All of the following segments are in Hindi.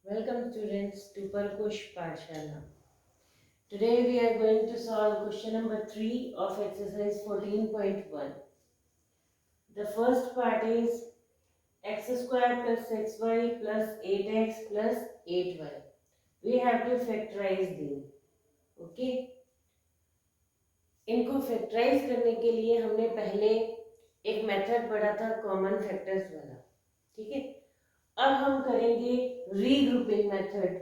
Welcome students to Parkush Pathshala. Today we are going to solve question number 3 of exercise 14.1. The first part is x square plus xy plus 8x plus 8y. We have to factorize them. Okay. इनको फैक्टराइज करने के लिए हमने पहले एक मेथड पढ़ा था कॉमन फैक्टर्स वाला. ठीक है. अब हम करेंगे रीग्रुपिंग मेथड.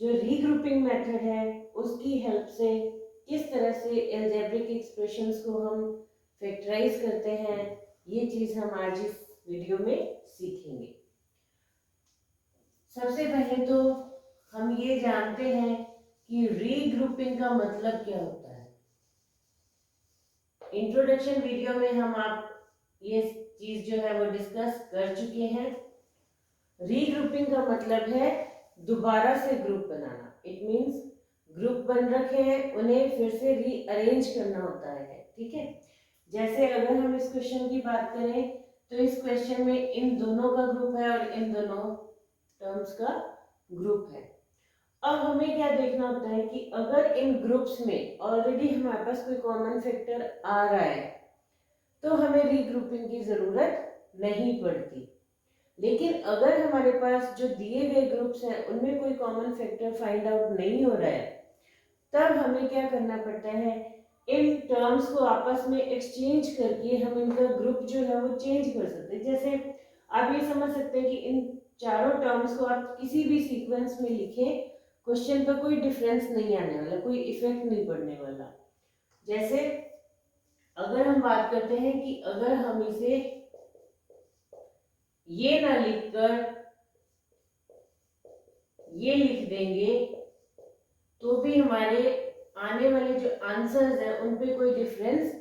जो रीग्रुपिंग मेथड है उसकी हेल्प से किस तरह से एल्जेब्रिक एक्सप्रेशंस को हम फैक्टराइज करते हैं, ये चीज़ हम आज इस वीडियो में सीखेंगे. सबसे पहले तो हम ये जानते हैं कि रीग्रुपिंग का मतलब क्या होता है. इंट्रोडक्शन वीडियो में हम आप ये चीज़ जो है वो डिस्कस कर चुके हैं. रीग्रुपिंग का मतलब है दोबारा से group banana. It means group बन रखे हैं, उन्हें फिर से रीअरेंज करना होता है. ठीक है. जैसे अगर हम इस क्वेश्चन की बात करें तो इस क्वेश्चन में इन दोनों का ग्रुप है और इन दोनों टर्म्स का ग्रुप है. अब हमें क्या देखना होता है कि अगर इन ग्रुप्स में ऑलरेडी हमारे पास कोई कॉमन फैक्टर आ रहा है तो हमें रीग्रुपिंग की जरूरत नहीं पड़ती. लेकिन अगर हमारे पास जो दिए गए ग्रुप्स हैं उनमें कोई कॉमन फैक्टर फाइंड आउट नहीं हो रहा है, तब हमें क्या करना पड़ता है, इन टर्म्स को आपस में एक्सचेंज करके हम इनका ग्रुप जो है वो चेंज कर सकते हैं. जैसे आप ये समझ सकते हैं कि इन चारों टर्म्स को आप किसी भी सीक्वेंस में लिखें, क्वेश्चन पर कोई डिफरेंस नहीं आने वाला, कोई इफेक्ट नहीं पड़ने वाला. जैसे अगर हम बात करते हैं कि अगर हम इसे ये ना लिखकर ये लिख देंगे तो भी हमारे आने वाले जो आंसर्स हैं उन पे कोई डिफरेंस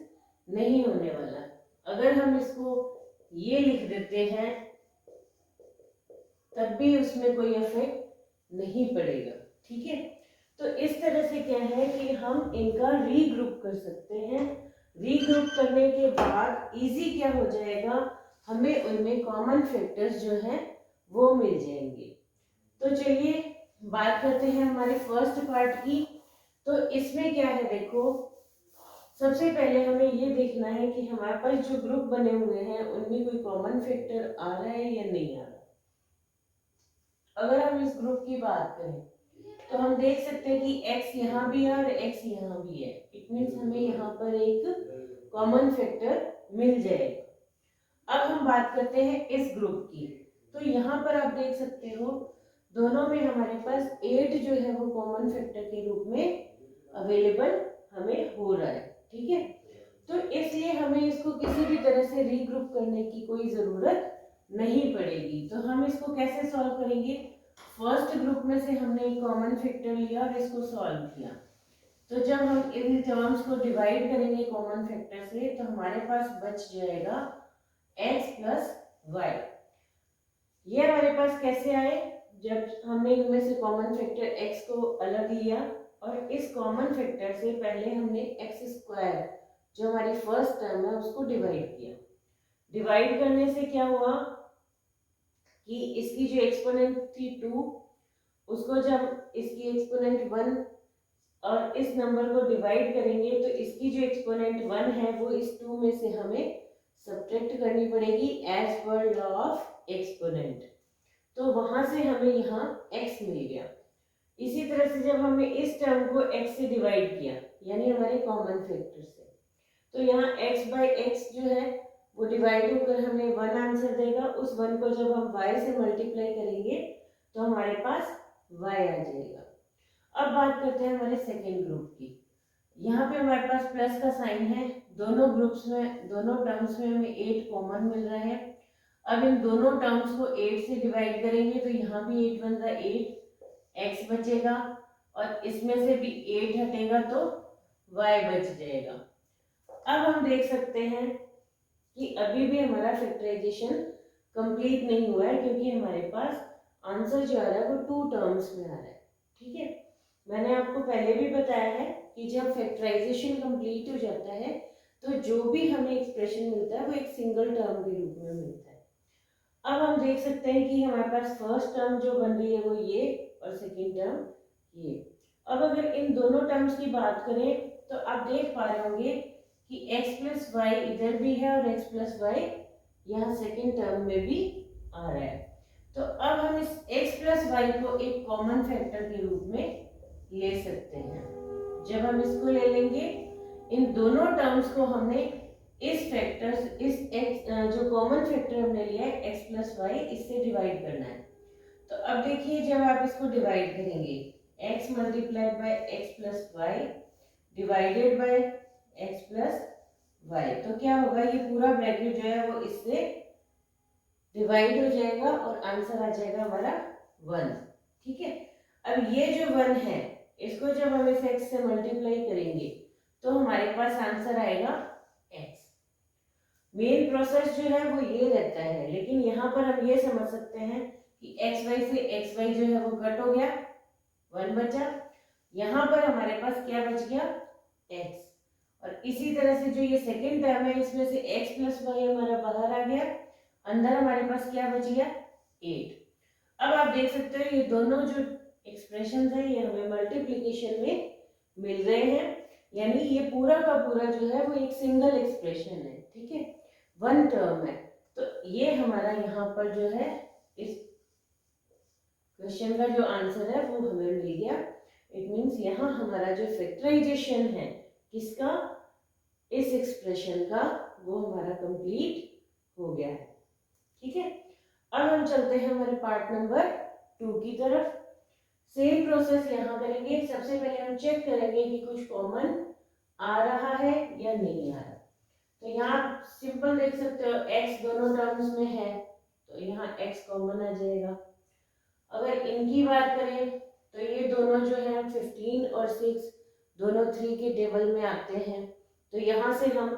नहीं होने वाला. अगर हम इसको ये लिख देते हैं तब भी उसमें कोई इफेक्ट नहीं पड़ेगा. ठीक है. तो इस तरह से क्या है कि हम इनका रीग्रुप कर सकते हैं. रीग्रुप करने के बाद इजी क्या हो जाएगा, हमें उनमें कॉमन फैक्टर्स जो हैं वो मिल जाएंगे. तो चलिए बात करते हैं हमारे फर्स्ट पार्ट की. तो इसमें क्या है, देखो सबसे पहले हमें ये देखना है कि हमारे पास जो ग्रुप बने हुए हैं उनमें कोई कॉमन फैक्टर आ रहा है या नहीं आ रहा. अगर हम इस ग्रुप की बात करें तो हम देख सकते हैं कि x यहाँ भी है और x यहाँ भी है. इट मीन्स हमें यहाँ पर एक कॉमन फैक्टर मिल जाएगा. अब हम बात करते हैं इस ग्रुप की. तो यहाँ पर आप देख सकते हो दोनों में हमारे पास 8 जो है वो कॉमन फैक्टर के रूप में अवेलेबल हमें हो रहा है. ठीक है. तो इसलिए हमें इसको किसी भी तरह से रीग्रुप करने की कोई ज़रूरत नहीं पड़ेगी. तो हम इसको कैसे सॉल्व करेंगे, फर्स्ट ग्रुप में से हमने एक कॉमन फैक्टर लिया और इसको सॉल्व किया. तो जब हम इन टर्म्स को डिवाइड करेंगे कॉमन फैक्टर से तो हमारे पास बच जाएगा x प्लस वाई. ये हमारे पास कैसे आए, जब हमने इनमें से कॉमन फैक्टर x को अलग लिया और इस कॉमन फैक्टर से पहले हमने एक्स स्क्वायर जो हमारी फर्स्ट टर्म है उसको डिवाइड किया. डिवाइड करने से क्या हुआ कि इसकी जो एक्सपोनेंट थी 2, उसको जब इसकी एक्सपोनेंट 1 और इस नंबर को डिवाइड करेंगे तो इसकी जो एक्सपोनेंट 1 है वो इस 2 में से हमें सब्ट्रैक्ट करनी पड़ेगी as per law of exponent. तो वहां से हमें यहाँ x मिल गया. इसी तरह से जब हमने इस टर्म को x से डिवाइड किया यानी हमारे कॉमन फैक्टर से, तो यहाँ x बाई एक्स जो है वो डिवाइड होकर हमें 1 आंसर देगा. उस 1 को जब हम y से मल्टीप्लाई करेंगे तो हमारे पास y आ जाएगा. अब बात करते हैं हमारे सेकेंड ग्रुप की. यहाँ पे हमारे पास प्लस का साइन है. दोनों ग्रुप्स में, दोनों टर्म्स में हमें 8 कॉमन मिल रहा है. अब इन दोनों टर्म्स को 8 से डिवाइड करेंगे तो यहाँ भी 8 बन रहा है, 8 x बचेगा और इसमें से भी 8 हटेगा तो y बच जाएगा. अब हम देख सकते हैं कि अभी भी हमारा फैक्टराइजेशन कंप्लीट नहीं हुआ है क्योंकि हमारे पास आंसर जो आ रहा है वो 2 टर्म्स में आ रहा है. ठीक है. मैंने आपको पहले भी बताया है कि जब फैक्टराइजेशन कंप्लीट हो जाता है तो जो भी हमें एक्सप्रेशन मिलता है वो एक सिंगल टर्म के रूप में मिलता है. अब हम देख सकते हैं कि हमारे पास फर्स्ट टर्म जो बन रही है वो ये और सेकेंड टर्म ये। अब अगर इन दोनों टर्म्स की बात करें तो आप देख पा रहे होंगे कि x प्लस वाई इधर भी है और x प्लस वाई यहाँ सेकेंड टर्म में भी आ रहा है। तो अब हम इस x प्लस वाई को एक कॉमन फैक्टर के रूप में ले सकते हैं। जब हम इसको ले लेंगे, इन दोनों टर्म्स को हमने इस फैक्टर्स इस x जो कॉमन फैक्टर हमने लिया है x प्लस वाई, इससे डिवाइड करना है। तो अब देखिए जब आप इसको डिवाइड करेंगे, x multiplied by x plus y divided by x plus y, तो क्या होगा, ये पूरा ब्रैकेट जो है वो इससे डिवाइड हो जाएगा और आंसर आ जाएगा हमारा 1। ठीक है, अब ये जो 1 है इसको जब हम इस x से मल्टीप्लाई करेंगे तो हमारे पास आंसर आएगा x। मेन प्रोसेस जो है वो ये रहता है, लेकिन यहाँ पर हम ये समझ सकते हैं कि एक्स वाई से एक्स वाई जो है वो कट हो गया, 1 बचा। यहाँ पर हमारे पास क्या बच गया, x। और इसी तरह से जो ये सेकेंड टर्म है इसमें से x प्लस वाई हमारा बाहर आ गया, अंदर हमारे पास क्या बच गया, 8। अब आप देख सकते हो ये दोनों जो एक्सप्रेशन है ये हमें मल्टीप्लिकेशन में मिल रहे हैं, यानी ये पूरा का पूरा जो है वो एक सिंगल एक्सप्रेशन है। ठीक है, 1 टर्म है। तो ये हमारा यहाँ पर जो है इस क्वेश्चन का जो आंसर है वो हमें मिल गया। इट मीन्स यहाँ हमारा जो फैक्टराइजेशन है किसका, इस एक्सप्रेशन का, वो हमारा कंप्लीट हो गया है। ठीक है, अब हम चलते हैं हमारे पार्ट नंबर 2 की तरफ। सेम प्रोसेस यहाँ करेंगे। सबसे पहले हम चेक करेंगे कि कुछ कॉमन आ रहा है या नहीं आ रहा। तो यहाँ सिंपल देख सकते हो x दोनों टर्म्स में है तो यहाँ x कॉमन आ जाएगा। अगर इनकी बात करें तो ये दोनों जो है 15 और 6 दोनों 3 के टेबल में आते हैं, तो यहाँ से हम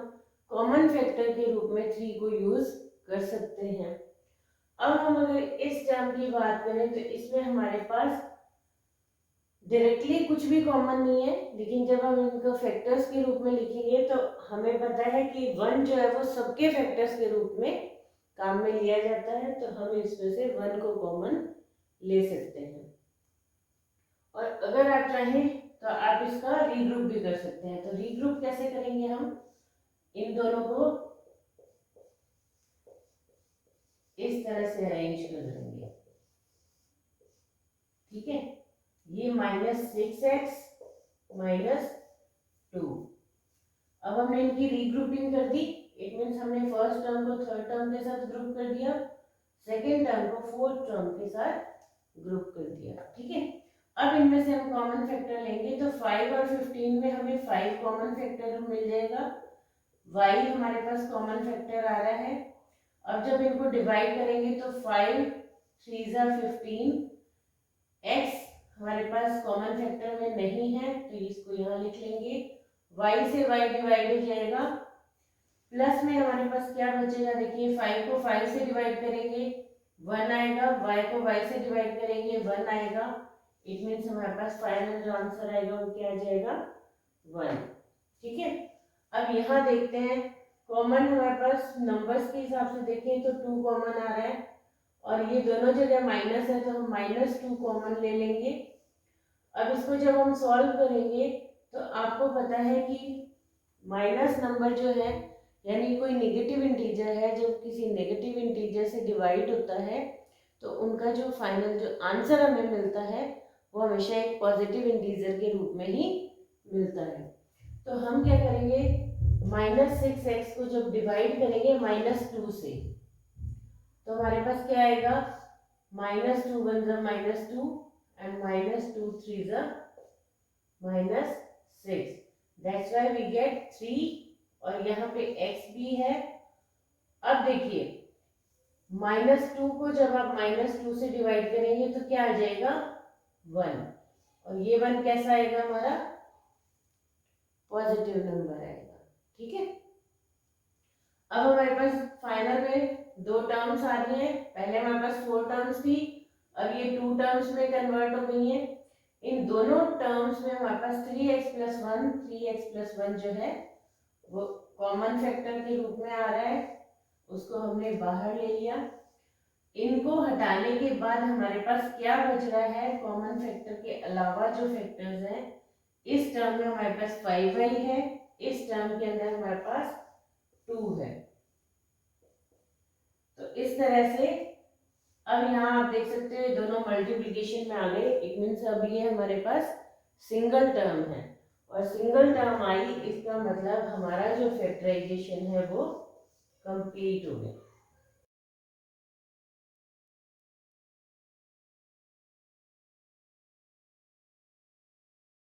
कॉमन फैक्टर के रूप में 3 को यूज कर सकते हैं। अब हम अगर इस टर्म की बात करें तो इसमें हमारे पास डायरेक्टली कुछ भी कॉमन नहीं है, लेकिन जब हम इनको फैक्टर्स के रूप में लिखेंगे तो हमें पता है कि 1 जो है वो सबके फैक्टर्स के रूप में काम में लिया जाता है, तो हम इसमें से 1 को कॉमन ले सकते हैं। और अगर आप चाहें तो आप इसका रीग्रुप भी कर सकते हैं। तो रीग्रुप कैसे करेंगे, हम इन दोनों को इस तरह से अरेंज कर देंगे। ठीक है, ये -6x -2। अब हमने इनकी रीग्रुपिंग कर दी। इट मीन्स हमने फर्स्ट टर्म को थर्ड टर्म के साथ ग्रुप कर दिया, सेकेंड टर्म को फोर्थ टर्म के साथ ग्रुप कर दिया। ठीक है, अब इनमें से हम कॉमन फैक्टर लेंगे तो 5 और 15 में हमें 5 कॉमन फैक्टर मिल जाएगा। y हमारे पास कॉमन फैक्टर आ रहा है। अब जब इनको डिवाइड करेंगे तो 5 3 15, x हमारे पास कॉमन फैक्टर में नहीं है तो इसको यहाँ लिख लेंगे, y से y डिवाइड हो जाएगा, प्लस में हमारे पास क्या बचेगा, देखिए 5 को 5 से डिवाइड करेंगे 1 आएगा, y को y से डिवाइड करेंगे 1 आएगा। इट मीन्स हमारे पास फाइनल जो आंसर आएगा वो क्या आ जाएगा, 1। ठीक है, अब यहाँ देखते हैं कॉमन हमारे पास नंबर्स के हिसाब से देखें तो 2 कॉमन आ रहा है और ये दोनों जगह माइनस है तो हम -2 कॉमन ले लेंगे। अब इसको जब हम सॉल्व करेंगे तो आपको पता है कि माइनस नंबर जो है, यानी कोई नेगेटिव इंटीजर है, जब किसी नेगेटिव इंटीजर से डिवाइड होता है तो उनका जो फाइनल जो आंसर हमें मिलता है वो हमेशा एक पॉजिटिव इंटीजर के रूप में ही मिलता है। तो हम क्या करेंगे, -6x को जब डिवाइड करेंगे -2 से तो हमारे पास क्या आएगा, -2 1 -2 and -2 3 -6। That's why we get 3 और यहाँ पे x भी है। अब देखिए -2 को जब आप -2 से डिवाइड करेंगे तो क्या आ जाएगा, 1, और ये 1 कैसा आएगा, हमारा पॉजिटिव नंबर आएगा। ठीक है, अब हमारे पास फाइनल में 2 टर्म्स आ रही हैं। पहले हमारे पास 4 टर्म्स थी, अब ये 2 टर्म्स में कन्वर्ट हो गई हैं। इन दोनों टर्म्स में हमारे पास 3x + 1 जो है वो कॉमन फैक्टर के रूप में आ रहा है, उसको हमने बाहर ले लिया। इनको हटाने के बाद हमारे पास क्या बच रहा है, कॉमन फैक्टर के अलावा जो फैक्टर्स हैं, इस टर्म में हमारे पास 5y है, इस टर्म के अंदर हमारे पास 2 है। तो इस तरह से अब यहाँ आप देख सकते हो दोनों मल्टीप्लिकेशन में आ गए। इट मीन्स अब ये हमारे पास सिंगल टर्म है, और सिंगल टर्म आई इसका मतलब हमारा जो फैक्टराइजेशन है वो कंप्लीट हो गया।